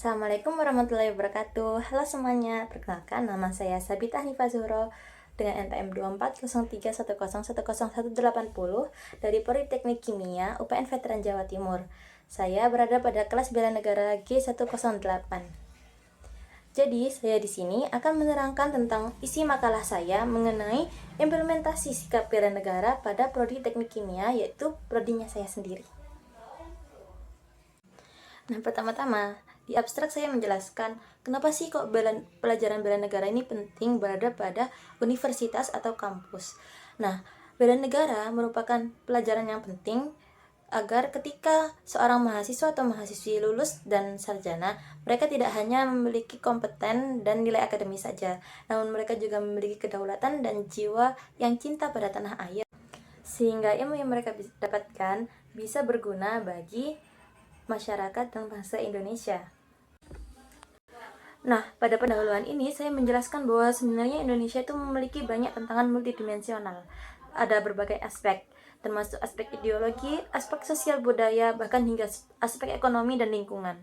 Assalamualaikum warahmatullahi wabarakatuh. Halo semuanya, perkenalkan nama saya Sabita Hanifah Zuhro dengan NPM 240310101080 dari Politeknik Kimia UPN Veteran Jawa Timur. Saya berada pada kelas bela negara G108. Jadi, saya di sini akan menerangkan tentang isi makalah saya mengenai implementasi sikap bela negara pada prodi Teknik Kimia, yaitu prodinya saya sendiri. Nah, pertama-tama, di abstrak saya menjelaskan kenapa sih kok pelajaran bela negara ini penting berada pada universitas atau kampus. Nah, bela negara merupakan pelajaran yang penting agar ketika seorang mahasiswa atau mahasiswi lulus dan sarjana, mereka tidak hanya memiliki kompeten dan nilai akademis saja, namun mereka juga memiliki kedaulatan dan jiwa yang cinta pada tanah air, sehingga ilmu yang mereka dapatkan bisa berguna bagi masyarakat dan bangsa Indonesia. Nah, pada pendahuluan ini saya menjelaskan bahwa sebenarnya Indonesia itu memiliki banyak tantangan multidimensional. Ada berbagai aspek, termasuk aspek ideologi, aspek sosial budaya, bahkan hingga aspek ekonomi dan lingkungan.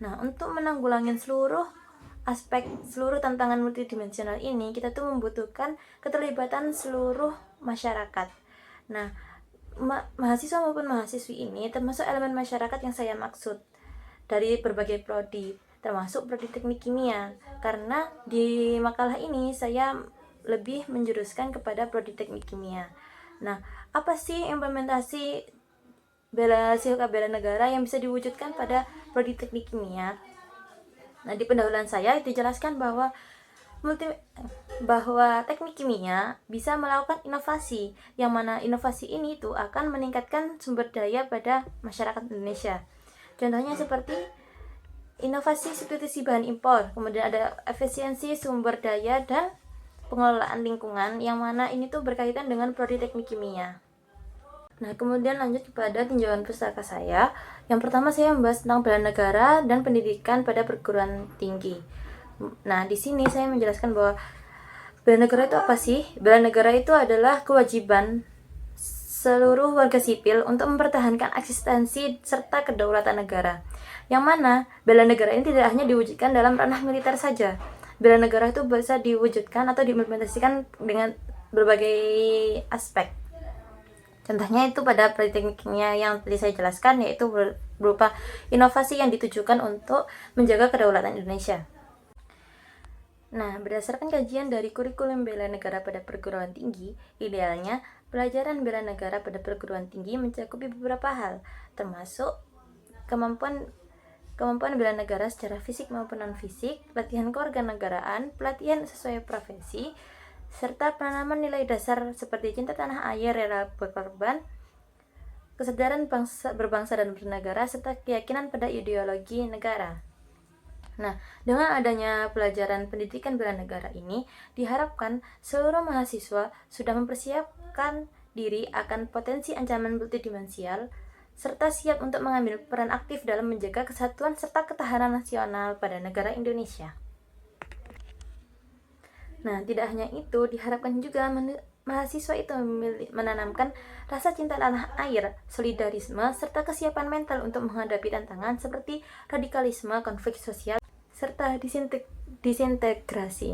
Nah, untuk menanggulangi seluruh tantangan multidimensional ini, kita tuh membutuhkan keterlibatan seluruh masyarakat. Nah, mahasiswa maupun mahasiswi ini termasuk elemen masyarakat yang saya maksud dari berbagai prodi, termasuk prodi teknik kimia, karena di makalah ini saya lebih menjuruskan kepada prodi teknik kimia. Nah, apa sih implementasi sikap bela negara yang bisa diwujudkan pada prodi teknik kimia? Nah, di pendahuluan saya dijelaskan bahwa teknik kimia bisa melakukan inovasi, yang mana inovasi ini tuh akan meningkatkan sumber daya pada masyarakat Indonesia. Contohnya seperti inovasi substitusi bahan impor, kemudian ada efisiensi sumber daya dan pengelolaan lingkungan, yang mana ini tuh berkaitan dengan prodi teknik kimia. Nah, kemudian lanjut kepada tinjauan pustaka saya. Yang pertama saya membahas tentang bela negara dan pendidikan pada perguruan tinggi. Nah, di sini saya menjelaskan bahwa bela negara itu apa sih? Bela negara itu adalah kewajiban seluruh warga sipil untuk mempertahankan eksistensi serta kedaulatan negara. Yang mana bela negara ini tidak hanya diwujudkan dalam ranah militer saja. Bela negara itu bisa diwujudkan atau diimplementasikan dengan berbagai aspek. Contohnya itu pada prodi teknik kimia yang tadi saya jelaskan, yaitu berupa inovasi yang ditujukan untuk menjaga kedaulatan Indonesia. Nah, berdasarkan kajian dari kurikulum bela negara pada perguruan tinggi, idealnya pelajaran bela negara pada perguruan tinggi mencakupi beberapa hal, termasuk kemampuan bela negara secara fisik maupun non-fisik, pelatihan kewarganegaraan, pelatihan sesuai profesi, serta penanaman nilai dasar seperti cinta tanah air, rela berkorban, kesadaran berbangsa dan bernegara, serta keyakinan pada ideologi negara. Nah, dengan adanya pelajaran pendidikan bela negara ini, diharapkan seluruh mahasiswa sudah mempersiapkan diri akan potensi ancaman multidimensial, serta siap untuk mengambil peran aktif dalam menjaga kesatuan serta ketahanan nasional pada negara Indonesia. Nah, tidak hanya itu, diharapkan juga mahasiswa itu menanamkan rasa cinta tanah air, solidarisme, serta kesiapan mental untuk menghadapi tantangan seperti radikalisme, konflik sosial, serta disintegrasi.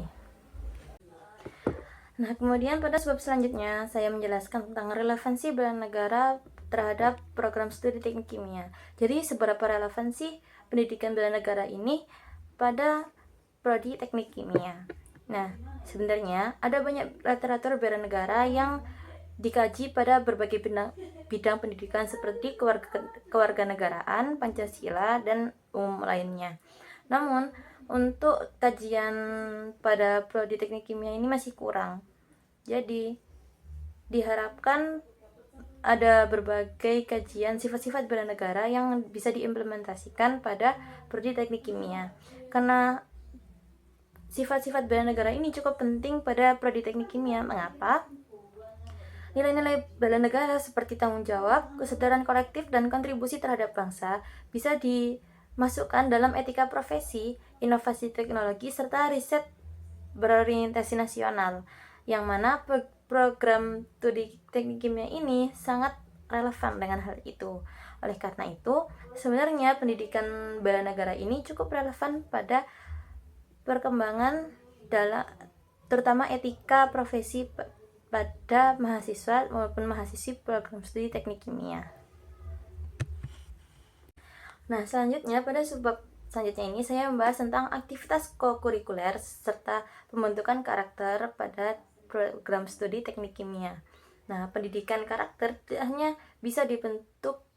Nah, kemudian pada sebab selanjutnya saya menjelaskan tentang relevansi bela negara terhadap program studi teknik kimia. Jadi, seberapa relevansi pendidikan bela negara ini pada prodi teknik kimia. Nah, sebenarnya ada banyak literatur bela negara yang dikaji pada berbagai bidang pendidikan seperti kewarganegaraan, Pancasila, dan umum lainnya. Namun, untuk kajian pada prodi teknik kimia ini masih kurang. Jadi, diharapkan ada berbagai kajian sifat-sifat bela negara yang bisa diimplementasikan pada prodi teknik kimia. Karena sifat-sifat bela negara ini cukup penting pada prodi teknik kimia. Mengapa? Nilai-nilai bela negara seperti tanggung jawab, kesadaran kolektif, dan kontribusi terhadap bangsa bisa dimasukkan dalam etika profesi, inovasi teknologi, serta riset berorientasi nasional, yang mana program studi teknik kimia ini sangat relevan dengan hal itu. Oleh karena itu, sebenarnya pendidikan bela negara ini cukup relevan pada perkembangan dalam terutama etika profesi pada mahasiswa maupun mahasiswi program studi teknik kimia. Nah, selanjutnya pada subbab selanjutnya ini saya membahas tentang aktivitas kokurikuler serta pembentukan karakter pada program studi teknik kimia. Nah, pendidikan karakter tidak hanya bisa dibentuk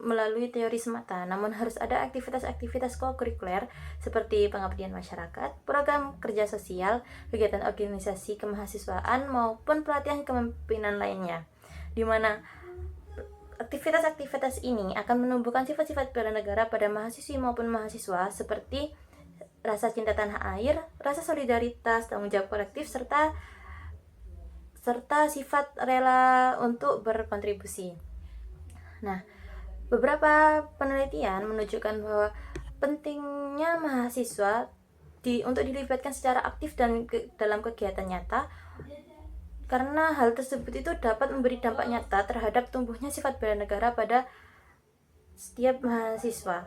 melalui teori semata, namun harus ada aktivitas-aktivitas kokurikuler seperti pengabdian masyarakat, program kerja sosial, kegiatan organisasi kemahasiswaan maupun pelatihan kepemimpinan lainnya, di mana aktivitas-aktivitas ini akan menumbuhkan sifat-sifat bela negara pada mahasiswi maupun mahasiswa seperti rasa cinta tanah air, rasa solidaritas, tanggung jawab kolektif, serta sifat rela untuk berkontribusi. Nah, beberapa penelitian menunjukkan bahwa pentingnya mahasiswa untuk dilibatkan secara aktif dan dalam kegiatan nyata, karena hal tersebut itu dapat memberi dampak nyata terhadap tumbuhnya sifat bela negara pada setiap mahasiswa.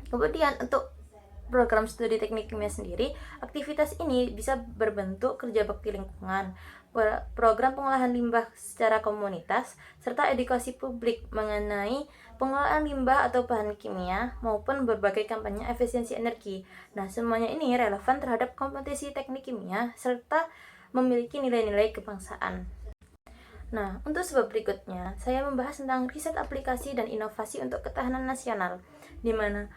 Kemudian untuk program studi teknik kimia sendiri, aktivitas ini bisa berbentuk kerja bakti lingkungan, program pengolahan limbah secara komunitas, serta edukasi publik mengenai pengelolaan limbah atau bahan kimia, maupun berbagai kampanye efisiensi energi. Nah, semuanya ini relevan terhadap kompetisi teknik kimia, serta memiliki nilai-nilai kebangsaan. Nah, untuk sebab berikutnya, saya membahas tentang riset aplikasi dan inovasi untuk ketahanan nasional, di mana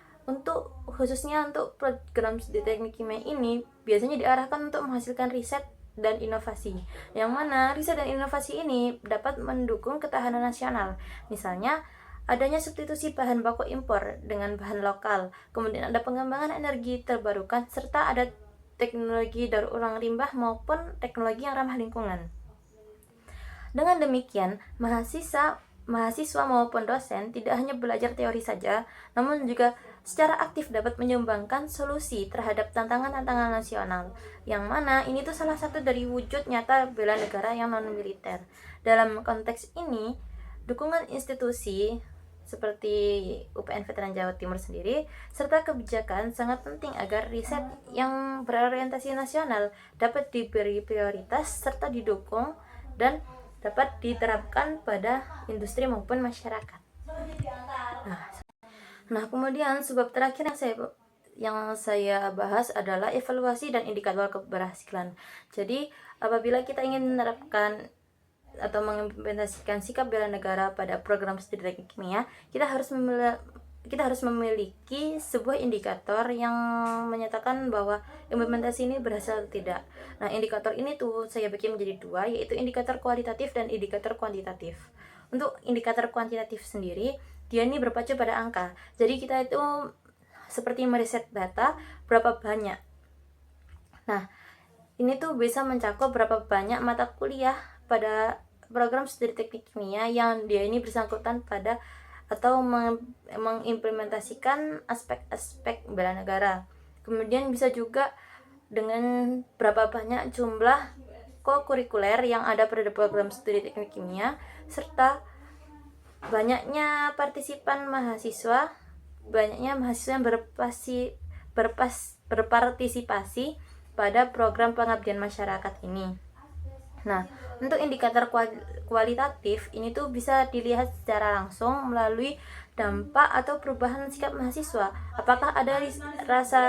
khususnya untuk program studi teknik kimia ini biasanya diarahkan untuk menghasilkan riset dan inovasi, yang mana riset dan inovasi ini dapat mendukung ketahanan nasional. Misalnya, adanya substitusi bahan baku impor dengan bahan lokal, kemudian ada pengembangan energi terbarukan, serta ada teknologi daur ulang limbah maupun teknologi yang ramah lingkungan. Dengan demikian, mahasiswa maupun dosen tidak hanya belajar teori saja, namun juga secara aktif dapat menyumbangkan solusi terhadap tantangan-tantangan nasional, yang mana ini tuh salah satu dari wujud nyata bela negara yang non-militer. Dalam konteks ini, dukungan institusi seperti UPN Veteran Jawa Timur sendiri, serta kebijakan sangat penting agar riset yang berorientasi nasional dapat diberi prioritas serta didukung dan dapat diterapkan pada industri maupun masyarakat. Nah, kemudian sebab terakhir yang saya bahas adalah evaluasi dan indikator keberhasilan. Jadi, apabila kita ingin menerapkan atau mengimplementasikan sikap bela negara pada program studi teknik kimia, kita harus memiliki sebuah indikator yang menyatakan bahwa implementasi ini berhasil atau tidak. Nah, indikator ini tuh saya bagi menjadi dua, yaitu indikator kualitatif dan indikator kuantitatif. Untuk indikator kuantitatif sendiri, dia ini berpacu pada angka. Jadi kita itu seperti meriset data berapa banyak. Nah, ini tuh bisa mencakup berapa banyak mata kuliah pada program studi teknik kimia yang dia ini bersangkutan pada atau mengimplementasikan aspek-aspek bela negara. Kemudian bisa juga dengan berapa banyak jumlah kokurikuler yang ada pada program studi teknik kimia, serta banyaknya mahasiswa yang berpartisipasi pada program pengabdian masyarakat ini. Nah, untuk indikator kualitatif ini tuh bisa dilihat secara langsung melalui dampak atau perubahan sikap mahasiswa. Apakah ada rasa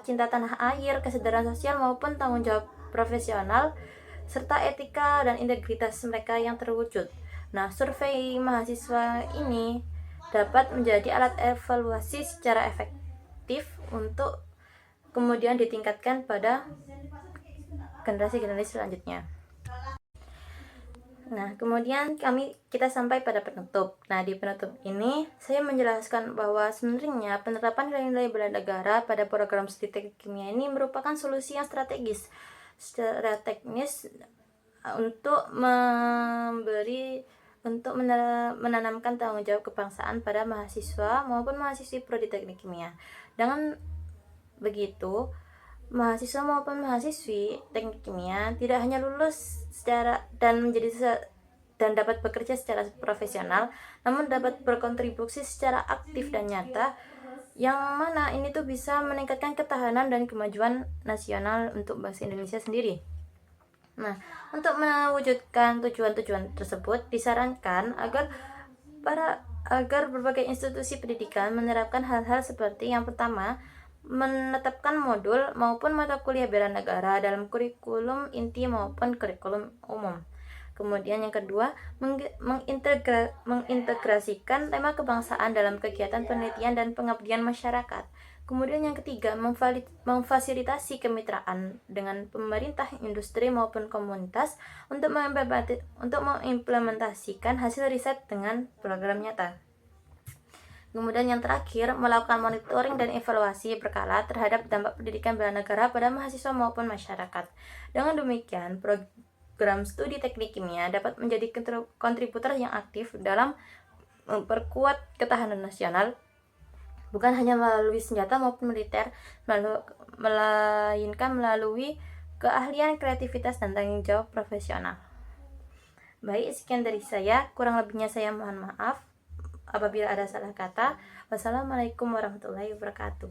cinta tanah air, kesadaran sosial maupun tanggung jawab profesional, serta etika dan integritas mereka yang terwujud. Nah, survei mahasiswa ini dapat menjadi alat evaluasi secara efektif untuk kemudian ditingkatkan pada generasi-generasi selanjutnya. Nah, kemudian kita sampai pada penutup. Nah, di penutup ini saya menjelaskan bahwa sebenarnya penerapan nilai-nilai bela negara pada program studi teknik kimia ini merupakan solusi yang strategis secara teknis untuk menanamkan tanggung jawab kebangsaan pada mahasiswa maupun mahasiswi prodi teknik kimia. Dengan begitu, mahasiswa maupun mahasiswi teknik kimia tidak hanya lulus dan dan dapat bekerja secara profesional, namun dapat berkontribusi secara aktif dan nyata, yang mana ini tuh bisa meningkatkan ketahanan dan kemajuan nasional untuk bahasa Indonesia sendiri. Nah, untuk mewujudkan tujuan-tujuan tersebut disarankan agar berbagai institusi pendidikan menerapkan hal-hal seperti yang pertama, menetapkan modul maupun mata kuliah bela negara dalam kurikulum inti maupun kurikulum umum. Kemudian yang kedua, mengintegrasikan tema kebangsaan dalam kegiatan penelitian dan pengabdian masyarakat. Kemudian yang ketiga, memfasilitasi kemitraan dengan pemerintah, industri maupun komunitas untuk mengimplementasikan hasil riset dengan program nyata. Kemudian yang terakhir, melakukan monitoring dan evaluasi berkala terhadap dampak pendidikan bela negara pada mahasiswa maupun masyarakat. Dengan demikian, program studi teknik kimia dapat menjadi kontributor yang aktif dalam memperkuat ketahanan nasional, bukan hanya melalui senjata maupun militer, melainkan melalui keahlian, kreativitas, dan tanggung jawab profesional. Baik, sekian dari saya. Kurang lebihnya saya mohon maaf apabila ada salah kata. Wassalamualaikum warahmatullahi wabarakatuh.